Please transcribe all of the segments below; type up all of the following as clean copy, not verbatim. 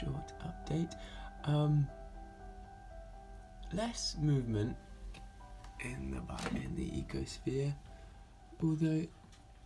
short update. Less movement in the ecosphere, although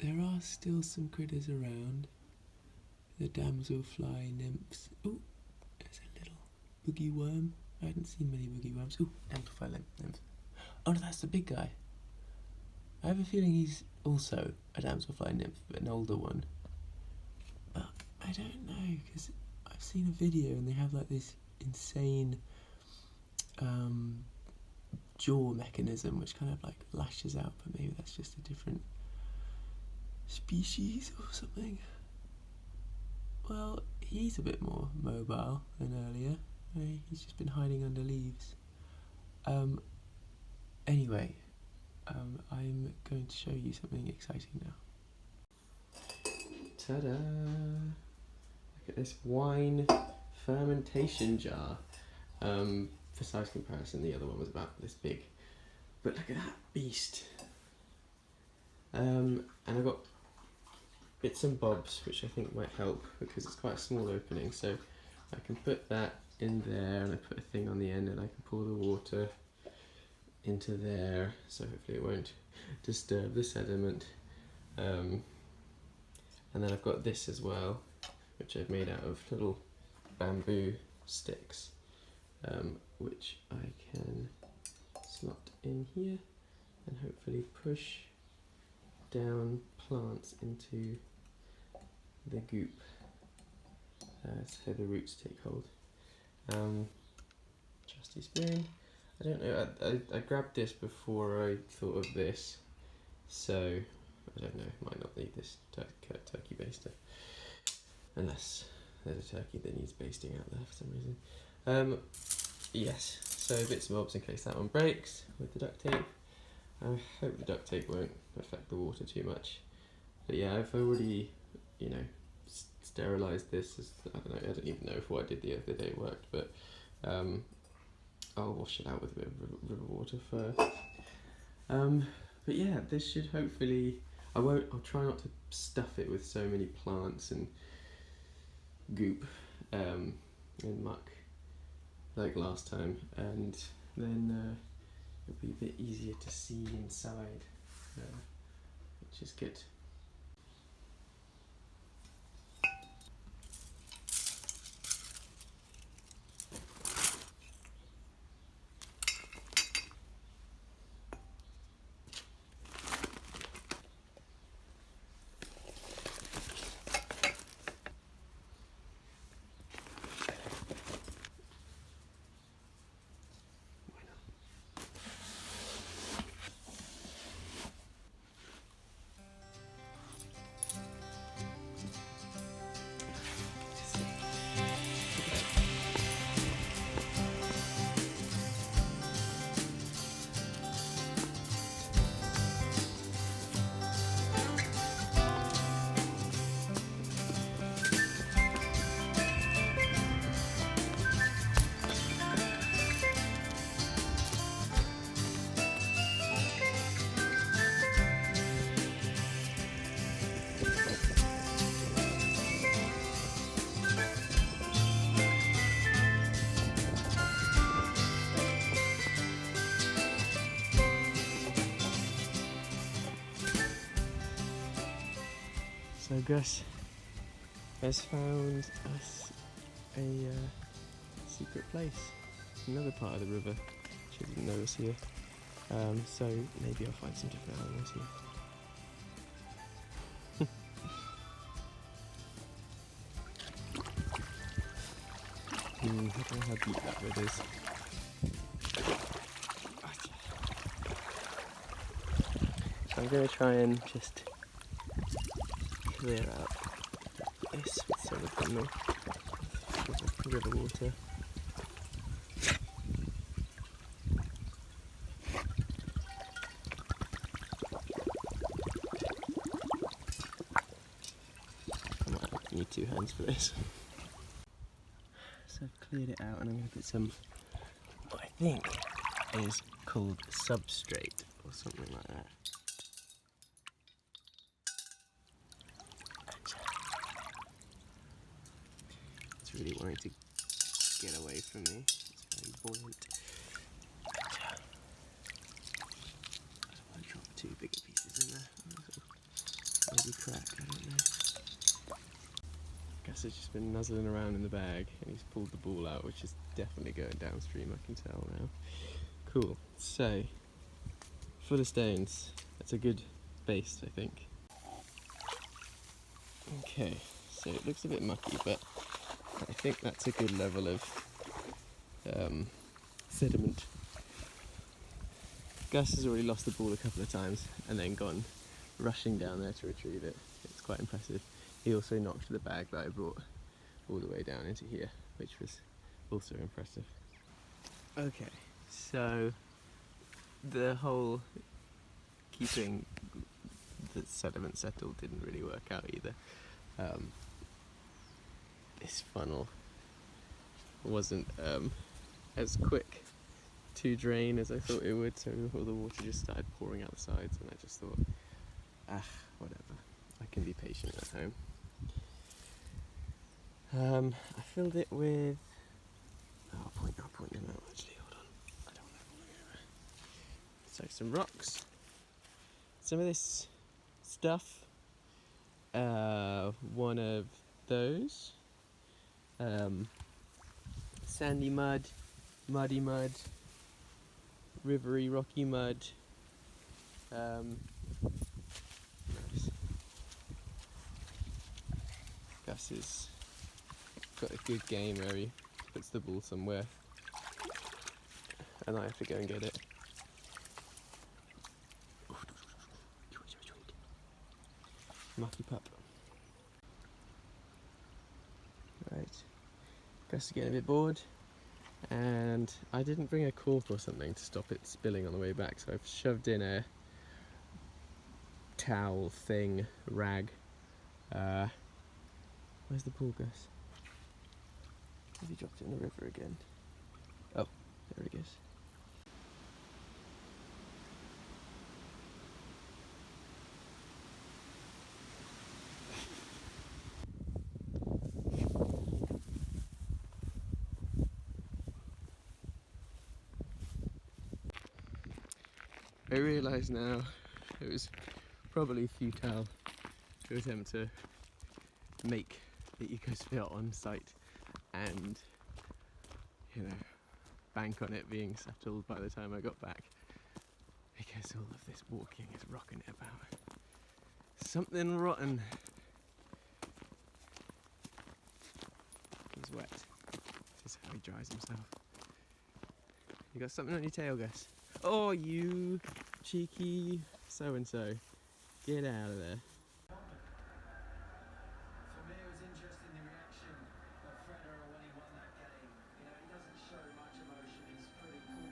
there are still some critters around. The damselfly nymphs. Ooh, there's a little boogie worm. I hadn't seen many boogie worms. Ooh, damselfly nymph. Oh no, that's the big guy. I have a feeling he's also a damselfly nymph, but an older one. But I don't know, because I've seen a video and they have like this insane jaw mechanism which kind of like lashes out, but maybe that's just a different species or something. Well, he's a bit more mobile than earlier. He's just been hiding under leaves. Anyway, I'm going to show you something exciting now. Ta-da! Look at this wine fermentation jar. For size comparison, the other one was about this big. But look at that beast. And I've got bits and bobs which I think might help because it's quite a small opening, so I can put that in there and I put a thing on the end and I can pour the water into there, so hopefully it won't disturb the sediment. And then I've got this as well, which I've made out of little bamboo sticks, which I can slot in here and hopefully push down plants into the goop, so the roots take hold. Trusty spoon. I don't know, I grabbed this before I thought of this, so I don't know, might not need this turkey baster, unless there's a turkey that needs basting out there for some reason. Yes, so bits and bobs in case that one breaks with the duct tape. I hope the duct tape won't affect the water too much. But yeah, I've already, sterilised this. I don't even know if what I did the other day worked, but I'll wash it out with a bit of river water first. But yeah, this should hopefully, I'll try not to stuff it with so many plants and goop and muck like last time, and then it'll be a bit easier to see inside, which is good. So Gus has found us a secret place, another part of the river, which I didn't know was here. So maybe I'll find some different animals here. I don't know how deep that river is. So I'm going to try and just clear out this with some of the river water. I might need 2 hands for this. So I've cleared it out and I'm going to put some, what I think is called substrate or something like that. Really wanting to get away from me. It's very buoyant. I'll drop 2 bigger pieces in there. Maybe crack, I don't know. Gus has just been nuzzling around in the bag and he's pulled the ball out, which is definitely going downstream, I can tell now. Cool, so, full of stones. That's a good base, I think. Okay, so it looks a bit mucky, but I think that's a good level of sediment. Gus has already lost the ball a couple of times and then gone rushing down there to retrieve it. It's quite impressive. He also knocked the bag that I brought all the way down into here, which was also impressive. Okay, so the whole keeping the sediment settled didn't really work out either. This funnel wasn't as quick to drain as I thought it would, so all the water just started pouring out the sides, and I just thought, whatever, I can be patient at home. I filled it with, I'll point them out actually, hold on, I don't know falling over. So some rocks, some of this stuff, one of those, sandy mud, muddy mud, rivery rocky mud, nice. Gus has got a good game where he puts the ball somewhere and I have to go and get it. Mucky pup. Right, Gus is getting a bit bored and I didn't bring a cork or something to stop it spilling on the way back, so I've shoved in a towel thing, rag. Where's the pool, Gus? Have you dropped it in the river again? Oh, there it is. I realise now it was probably futile to attempt to make the Ecosphere on site and, you know, bank on it being settled by the time I got back, because all of this walking is rocking it about. Something rotten. He's wet. This is how he dries himself. You got something on your tail, Gus? Oh, you cheeky so-and-so. Get out of there. For me, it was interesting the reaction of Federer when he won that game. You know, he doesn't show much emotion. He's pretty cool.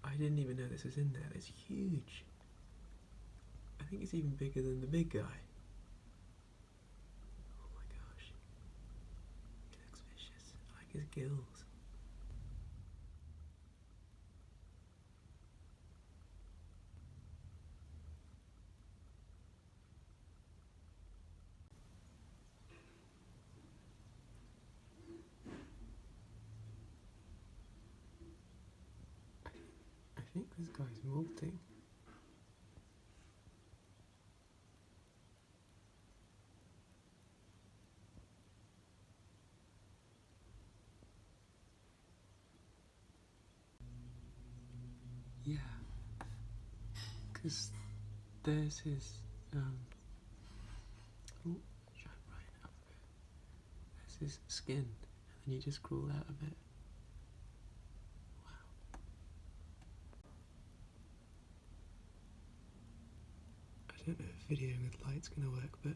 I didn't even know this was in there. It's huge. I think it's even bigger than the big guy. Oh my gosh. He looks vicious. I like his gills. I think this guy's molting. Because there's his, oh, shine right up. There's his skin, and then you just crawl out of it. Wow. I don't know if videoing with light's going to work, but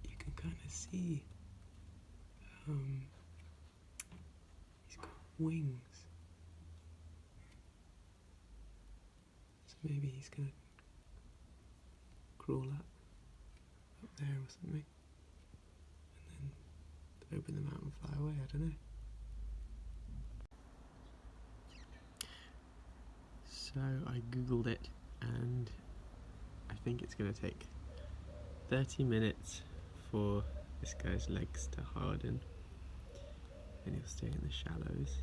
you can kind of see he's got wings. So maybe he's going to crawl up there or something, and then open them out and fly away, I don't know. So I googled it, and I think it's going to take 30 minutes for this guy's legs to harden, and he'll stay in the shallows,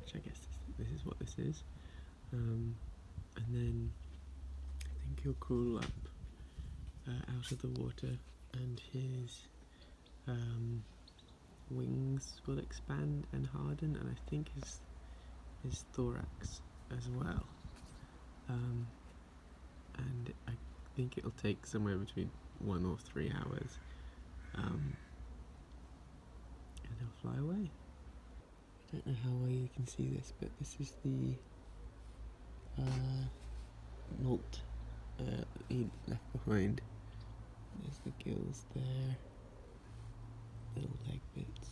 which I guess this is what this is, and then I think he'll crawl up out of the water, and his wings will expand and harden, and I think his thorax as well, and I think it'll take somewhere between 1 or 3 hours, and he'll fly away. I don't know how well you can see this, but this is the molt he left behind. There's the gills there, little leg bits.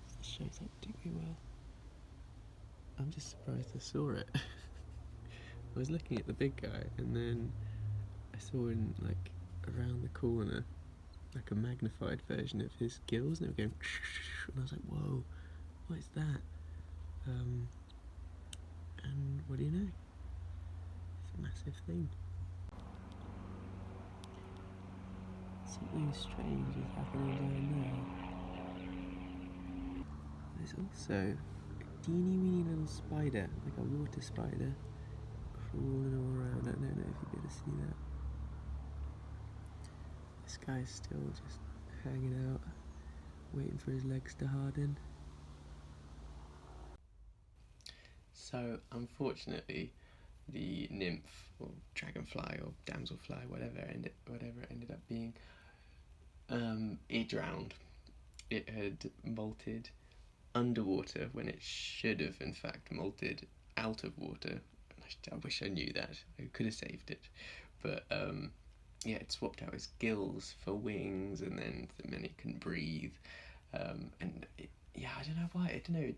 This shows up particularly well. I'm just surprised I saw it. I was looking at the big guy, and then I saw in, like, around the corner, like a magnified version of his gills, and they were going, and I was like, whoa, what is that? And what do you know? It's a massive thing. Something strange is happening down there. There's also a teeny weeny little spider, like a water spider, crawling all around. I don't know if you'll be able to see that. This guy's still just hanging out, waiting for his legs to harden. So, unfortunately, the nymph, or dragonfly, or damselfly, whatever it ended up being, it drowned. It had molted underwater when it should have, in fact, molted out of water. I wish I knew that. I could have saved it. But, yeah, it swapped out its gills for wings, and then it couldn't breathe. And yeah, I don't know why. I don't know.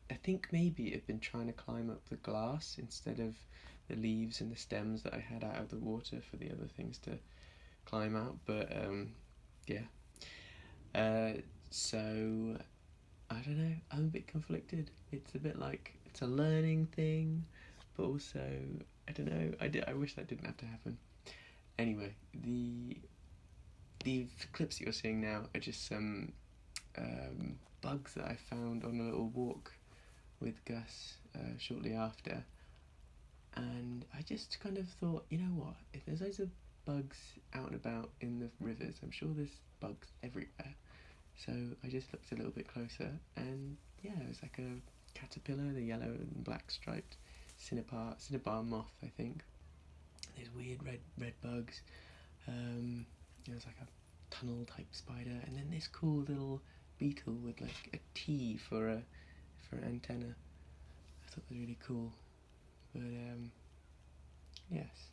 I think maybe it had been trying to climb up the glass instead of the leaves and the stems that I had out of the water for the other things to climb out. But yeah. So I don't know. I'm a bit conflicted. It's a bit like it's a learning thing, but also I don't know. I wish that didn't have to happen. Anyway, the clips that you're seeing now are just some bugs that I found on a little walk with Gus shortly after, and I just kind of thought, you know what, if there's loads of bugs out and about in the rivers, I'm sure there's bugs everywhere. So I just looked a little bit closer, and yeah, it was like a caterpillar, the yellow and black striped cinnabar moth, I think. These weird red bugs. It was like a tunnel type spider, and then this cool little beetle with like a T for an antenna. I thought it was really cool. But yes,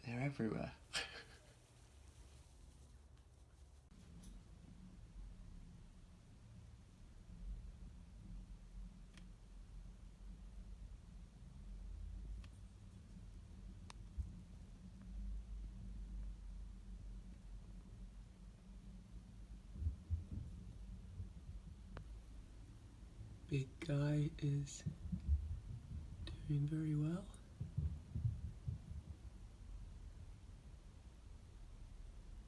they're everywhere. Big guy is doing very well.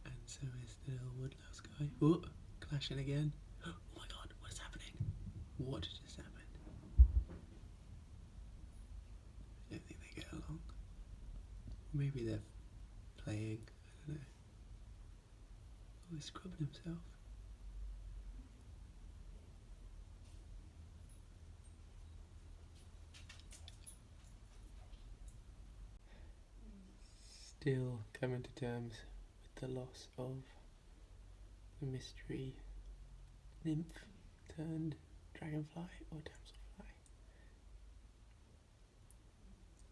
And so is the little woodlouse guy. Oh, clashing again. Oh my god, what is happening? What just happened? I don't think they get along. Maybe they're playing, I don't know. Oh, he's scrubbing himself. still coming to terms with the loss of the mystery nymph turned dragonfly or damselfly.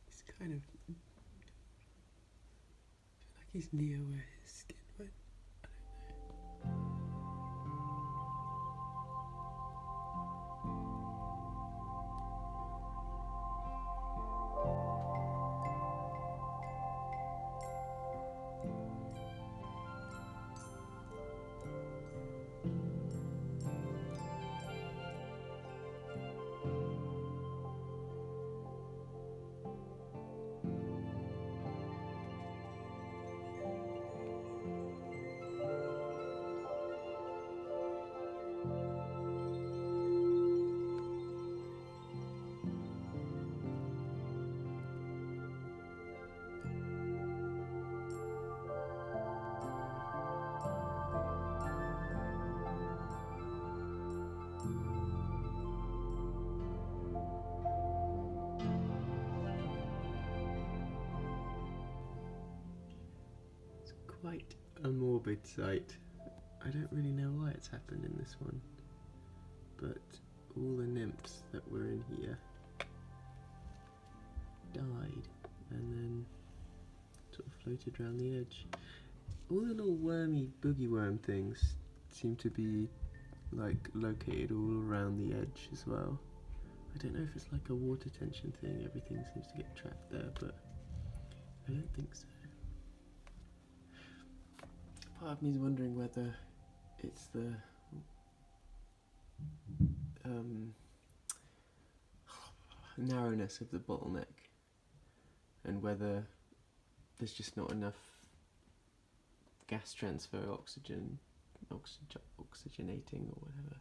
He's kind of feel like he's near where his skin went. I don't know. Quite a morbid sight. I don't really know why it's happened in this one, but all the nymphs that were in here died and then sort of floated around the edge. All the little wormy boogie worm things seem to be like located all around the edge as well. I don't know if it's like a water tension thing, everything seems to get trapped there, but I don't think so. Part of me is wondering whether it's the narrowness of the bottleneck and whether there's just not enough gas transfer, oxygenating or whatever,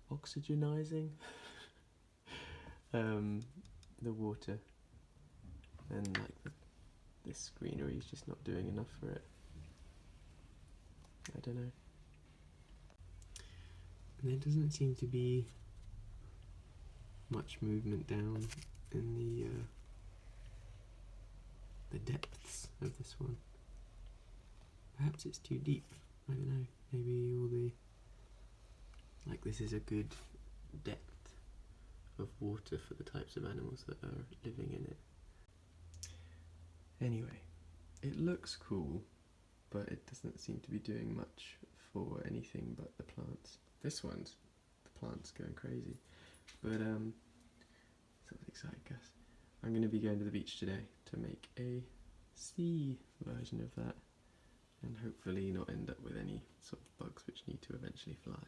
oxygenizing the water, and like this greenery is just not doing enough for it. I don't know. And there doesn't seem to be much movement down in the depths of this one. Perhaps it's too deep. I don't know. Maybe all the this is a good depth of water for the types of animals that are living in it. Anyway, it looks cool, but it doesn't seem to be doing much for anything but the plants. This one's, the plant's going crazy. But something exciting, guys. I'm going to be going to the beach today to make a sea version of that, and hopefully not end up with any sort of bugs which need to eventually fly.